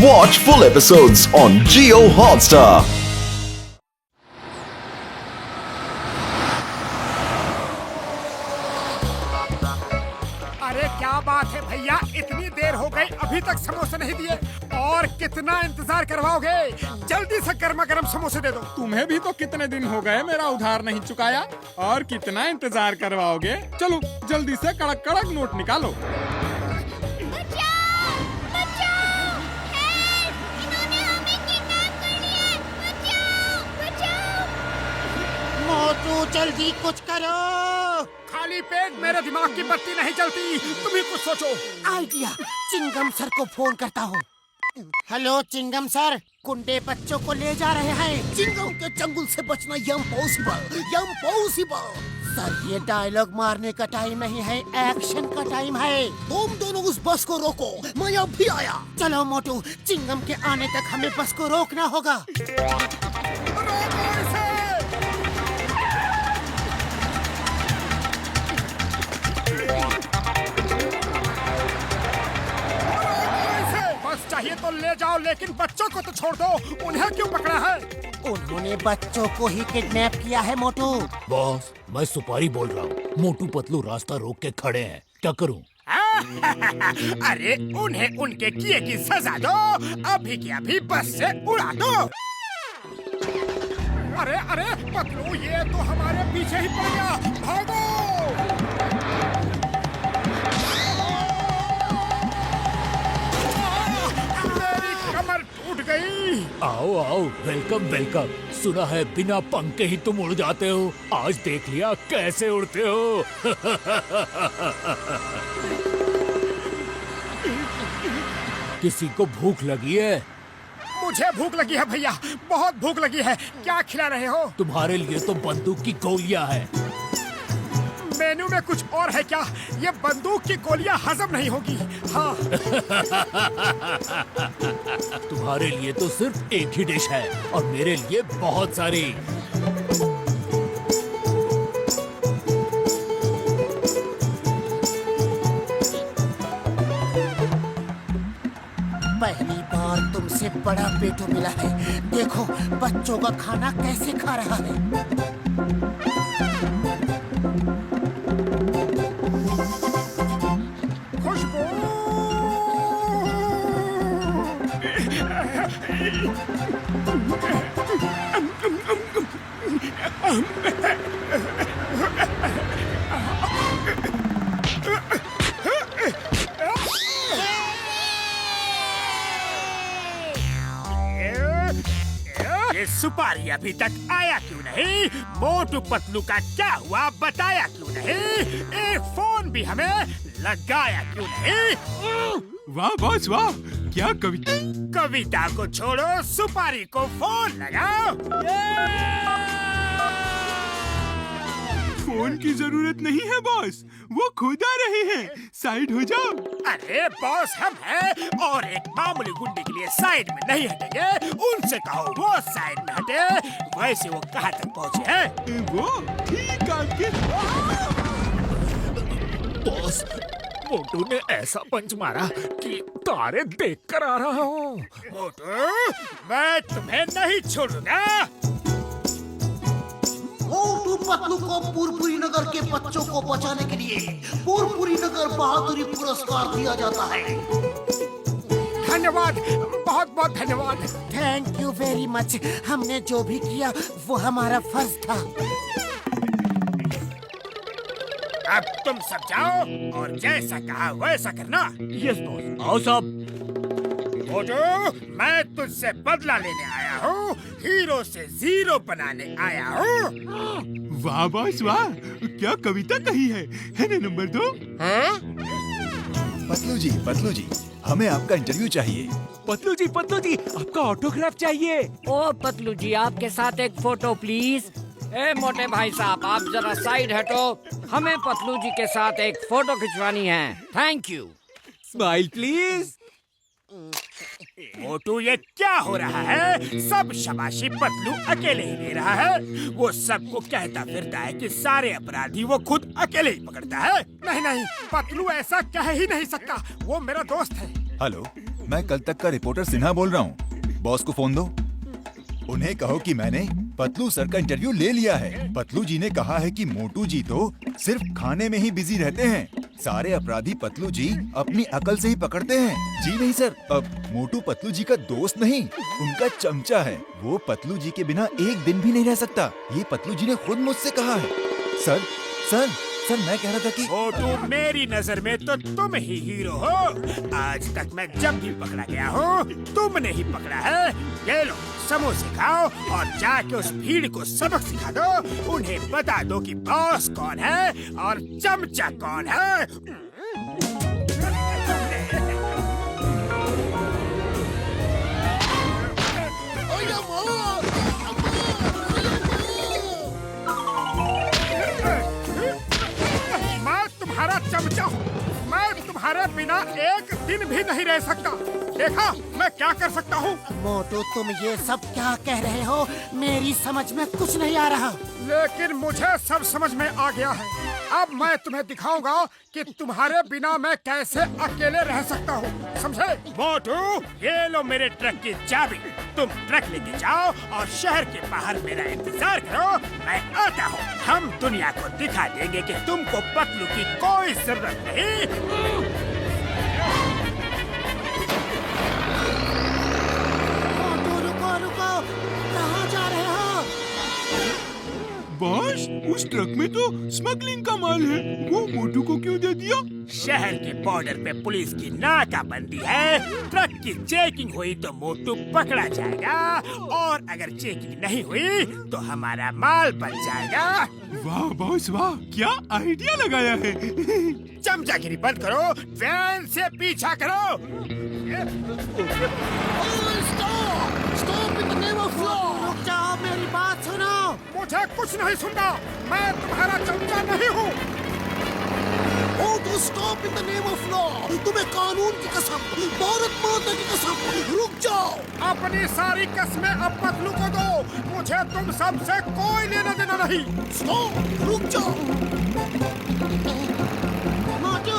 Watch full episodes on Jio Hotstar. अरे क्या बात है भैया, इतनी देर हो गई अभी तक समोसे नहीं दिए। और कितना इंतजार करवाओगे? जल्दी से गर्मा गर्म समोसे दे दो। तुम्हें भी तो कितने दिन हो गए मेरा उधार नहीं चुकाया, और कितना इंतजार करवाओगे? चलो जल्दी से कड़क कड़क नोट निकालो। मोटू जल्दी कुछ करो। खाली पेट मेरे दिमाग की बत्ती नहीं चलती, तुम ही कुछ सोचो। आइडिया, चिंगम सर को फोन करता हूँ। हेलो चिंगम सर, गुंडे बच्चों को ले जा रहे हैं। चिंगम के चंगुल से बचना इम्पॉसिबल। सर ये डायलॉग मारने का टाइम नहीं है, एक्शन का टाइम है। तुम दोनों उस बस को रोको, मैं अभी आया। चलो मोटू, चिंगम के आने तक हमें बस को रोकना होगा। चाहिए तो ले जाओ, लेकिन बच्चों को तो छोड़ दो। उन्हें क्यों पकड़ा है? उन्होंने बच्चों को ही किडनैप किया है मोटू। बॉस, मैं सुपारी बोल रहा हूँ। मोटू पतलू रास्ता रोक के खड़े हैं, क्या करूँ? अरे उन्हें उनके किए की सजा दो, अभी के अभी बस से उड़ा दो। अरे अरे पतलू, ये तो हमारे पीछे ही पड़ गया, भागो। आओ आओ, वेलकम वेलकम। सुना है बिना पंख के ही तुम उड़ जाते हो, आज देख लिया कैसे उड़ते हो। किसी को भूख लगी है? मुझे भूख लगी है भैया, बहुत भूख लगी है। क्या खिला रहे हो? तुम्हारे लिए तो बंदूक की गोलियां हैं। मेन्यू में कुछ और है क्या? ये बंदूक की गोलियां हजम नहीं होगी। हाँ। तुम्हारे लिए तो सिर्फ एक ही डिश है और मेरे लिए बहुत सारी। पहली बार तुमसे बड़ा पेटू मिला है। देखो बच्चों का खाना कैसे खा रहा है। ये सुपारी अभी तक आया क्यों नहीं? मोटू पतलू का क्या हुआ बताया क्यों नहीं? एक फोन भी हमें लगाया क्यों नहीं? वाह बॉस वाह, क्या कविता। कविता को छोड़ो, सुपारी को फोन लगाओ। फोन की जरूरत नहीं है बॉस, वो खुद आ रहे हैं, साइड हो जाओ। अरे बॉस हम हैं, और एक मामूली गुंडे के लिए साइड में नहीं हटेंगे। उनसे कहो वो साइड में हटे। वैसे वो कहाँ तक पहुँचे हैं? वो ठीक आपके। बॉस, मोटू ने ऐसा पंच मारा कि तारे देख कर आ रहा हूँ। मोटू, मैं तुम्हें नहीं छोड़ूंगा। मोटू पतलू को पुरपुरी नगर के बच्चों को बचाने के लिए पुरपुरी नगर बहादुरी पुरस्कार दिया जाता है। धन्यवाद, बहुत बहुत धन्यवाद। Thank you very much. हमने जो भी किया वो हमारा फर्ज था। अब तुम सब जाओ और जैसा कहा वैसा करना। Yes boss. आओ सब। मोटू, मैं तुझसे बदला लेने आया हूँ, हीरो से जीरो बनाने आया हूँ। वाह बॉस वाह, क्या कविता कही है ना? नंबर 2। पतलू जी, हमें आपका इंटरव्यू चाहिए। पतलू जी, आपका ऑटोग्राफ चाहिए। ओ पतलू जी, आपके साथ एक फोटो प्लीज। ए मोटे भाई साहब, आप जरा साइड हटो, हमें पतलू जी के साथ एक फोटो खिंचवानी है। Thank you. Smile please. Motu, ये क्या हो रहा है? सब शाबाशी पतलू अकेले ही ले रहा है। वो सबको कहता फिरता है कि सारे अपराधी वो खुद अकेले ही पकड़ता है। नहीं नहीं, पतलू ऐसा कह ही नहीं सकता, वो मेरा दोस्त है। हेलो, मैं कल तक का रिपोर्टर सिन्हा बोल रहा हूँ। बॉस को फोन दो। उन्हें कहो कि मैंने पतलू सर का इंटरव्यू ले लिया है। पतलू जी ने कहा है कि मोटू जी तो सिर्फ खाने में ही बिजी रहते हैं। सारे अपराधी पतलू जी अपनी अकल से ही पकड़ते हैं। जी नहीं सर, अब मोटू पतलू जी का दोस्त नहीं, उनका चमचा है। वो पतलू जी के बिना एक दिन भी नहीं रह सकता। ये पतलू जी ने खुद मुझसे कहा है। सर सर सर मैं कह रहा था कि मोटू, मेरी नजर में तो तुम ही हीरो हो। आज तक मैं जब भी पकड़ा गया हूँ तुमने ही पकड़ा है। ये लो समोसे खाओ और जाके उस भीड़ को सबक सिखा दो। उन्हें बता दो कि बॉस कौन है और चमचा कौन है। मैं तुम्हारा चमचा हूँ। मैं तुम्हारे बिना एक दिन भी नहीं रह सकता। देखा मैं क्या कर सकता हूँ। मोटू तुम ये सब क्या कह रहे हो? मेरी समझ में कुछ नहीं आ रहा। लेकिन मुझे सब समझ में आ गया है। अब मैं तुम्हें दिखाऊंगा कि तुम्हारे बिना मैं कैसे अकेले रह सकता हूँ, समझे? मोटू, ये लो मेरे ट्रक की चाबी। तुम ट्रक लेके जाओ और शहर के बाहर मेरा इंतजार करो। मैं आता हूँ। हम दुनिया को दिखा देंगे कि तुमको पतलू की कोई जरूरत नहीं। मोटू रुको रुको, कहाँ जा रहे हो? बॉस, उस ट्रक में तो स्मगलिंग का माल है। वो मोटू को क्यों दे दिया? शहर के बॉर्डर पे पुलिस की नाकाबंदी है। ट्रक की चेकिंग हुई तो मोटू पकड़ा जाएगा और अगर चेकिंग नहीं हुई तो हमारा माल बच जाएगा। वाह बॉस वाह, क्या आइडिया लगाया है। चमचागिरी बंद करो, वैन से पीछा करो। रुक जाओ, मेरी बात सुनो। मुझे कुछ नहीं सुनना। मैं तुम्हारा चमचा नहीं हूँ। Stop in the name of law. तुम्हें कानून की कसम, भारत माता की कसम, रुक जाओ। अपनी सारी कस्में अब पतलू को दो। मुझे तुम सबसे कोई लेना देना नहीं। स्टॉप, रुक जाओ। मोटू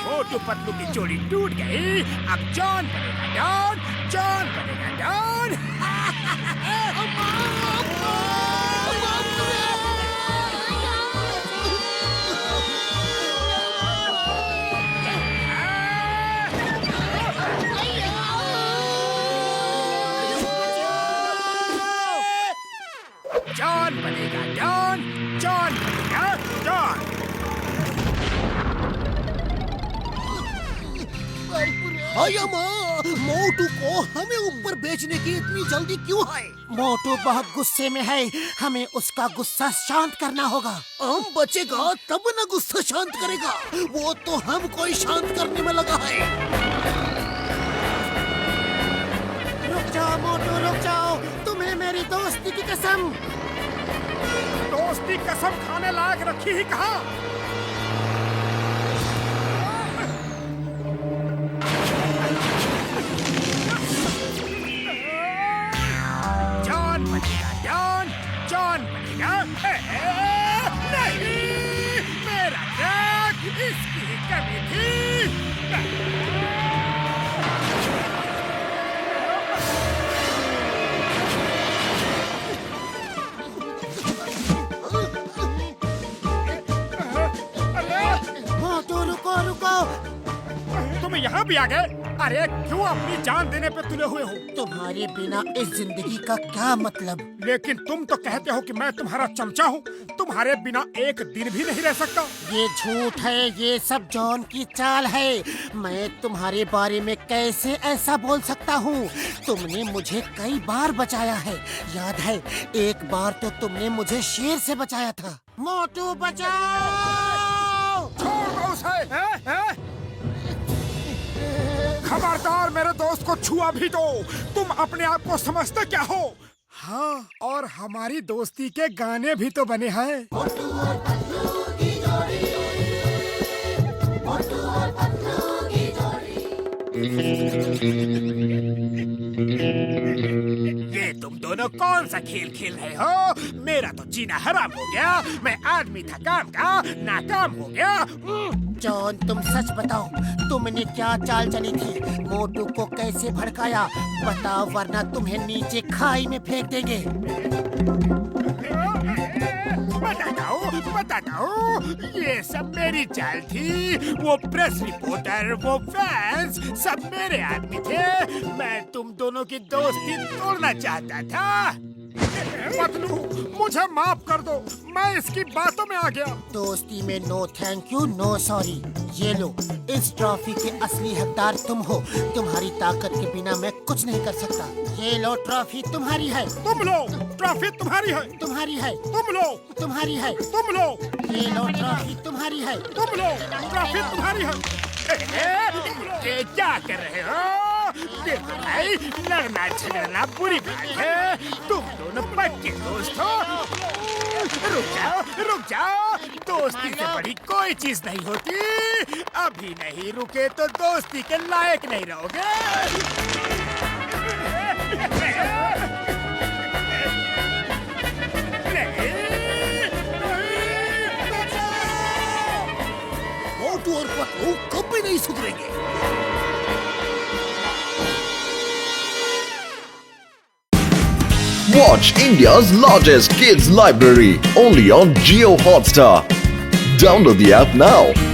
मोटू पतलू की जोड़ी टूट गई। अब जॉन बनेगा डॉन, जॉन बनेगा डॉन। जॉन बनेगा डॉन, जॉन बनेगा डॉन। मोटू को हमें ऊपर बेचने की इतनी जल्दी क्यों है? मोटू बहुत गुस्से में है, हमें उसका गुस्सा शांत करना होगा। हम बचेगा तब ना गुस्सा शांत करेगा। वो तो हमको ही शांत करने में लगा है। रुक जाओ मोटू, रुक जाओ। तुम्हें मेरी दोस्ती की कसम। दोस्ती कसम खाने लायक रखी ही कहा। जॉन बनेगा डॉन, जॉन बनेगा। नहीं, मेरा ट्रक, इसकी ही कमी थी। मोटू रुको रुको। तुम यहाँ भी आ गए? अरे क्यों अपनी जान देने पे तुले हुए हो? तुम्हारे बिना इस जिंदगी का क्या मतलब? लेकिन तुम तो कहते हो कि मैं तुम्हारा चमचा हूँ। तुम्हारे बिना एक दिन भी नहीं रह सकता। ये झूठ है, ये सब जॉन की चाल है। मैं तुम्हारे बारे में कैसे ऐसा बोल सकता हूँ? तुमने मुझे कई बार बचाया है। याद है, एक बार तो तुमने मुझे शेर से बचाया था। मोटू बचाओ! छोड़ दो उसे। खबरदार, मेरे दोस्त को छुआ भी तो। तुम अपने आप को समझते क्या हो? हाँ, और हमारी दोस्ती के गाने भी तो बने हैं। ये तुम दोनों कौन सा खेल खेल रहे हो? मेरा तो जीना हराम हो गया। मैं आदमी था काम का, नाकाम हो गया। जॉन, तुम सच बताओ, तुमने क्या चाल चली थी? मोटू को कैसे भड़काया? बताओ, वरना तुम्हें नीचे खाई में फेंक देंगे। बताता हूँ, ये सब मेरी चाल थी। वो प्रेस रिपोर्टर, वो फैंस, सब मेरे आदमी थे। मैं तुम दोनों की दोस्ती तोड़ना चाहता था। पतलू, मुझे माफ कर दो, मैं इसकी बातों में आ गया। दोस्ती में no thank you, no sorry. ये लो, इस ट्रॉफी के असली हकदार तुम हो। तुम्हारी ताकत के बिना मैं कुछ नहीं कर सकता। ये लो, ट्रॉफी तुम्हारी है। तुम लो, ट्रॉफी तुम्हारी है। तुम्हारी है। तुम लो, तुम्हारी है। तुम लो, ये लो, ट्रॉफी तुम्हारी है। तुम लो, ट्रॉफी तुम्हारी है। ये क्या कर रहे हो? देखो भाई, लड़ना झगड़ना बुरी बात है। तुम दोनों पक्के दोस्त हो। रुक जाओ। दोस्ती से बड़ी कोई चीज नहीं होती। अभी नहीं रुके तो दोस्ती के लायक नहीं रहोगे। मोटू और पतलू कभी नहीं सुधरेंगे। Watch India's largest kids library only on Jio Hotstar. Download the app now.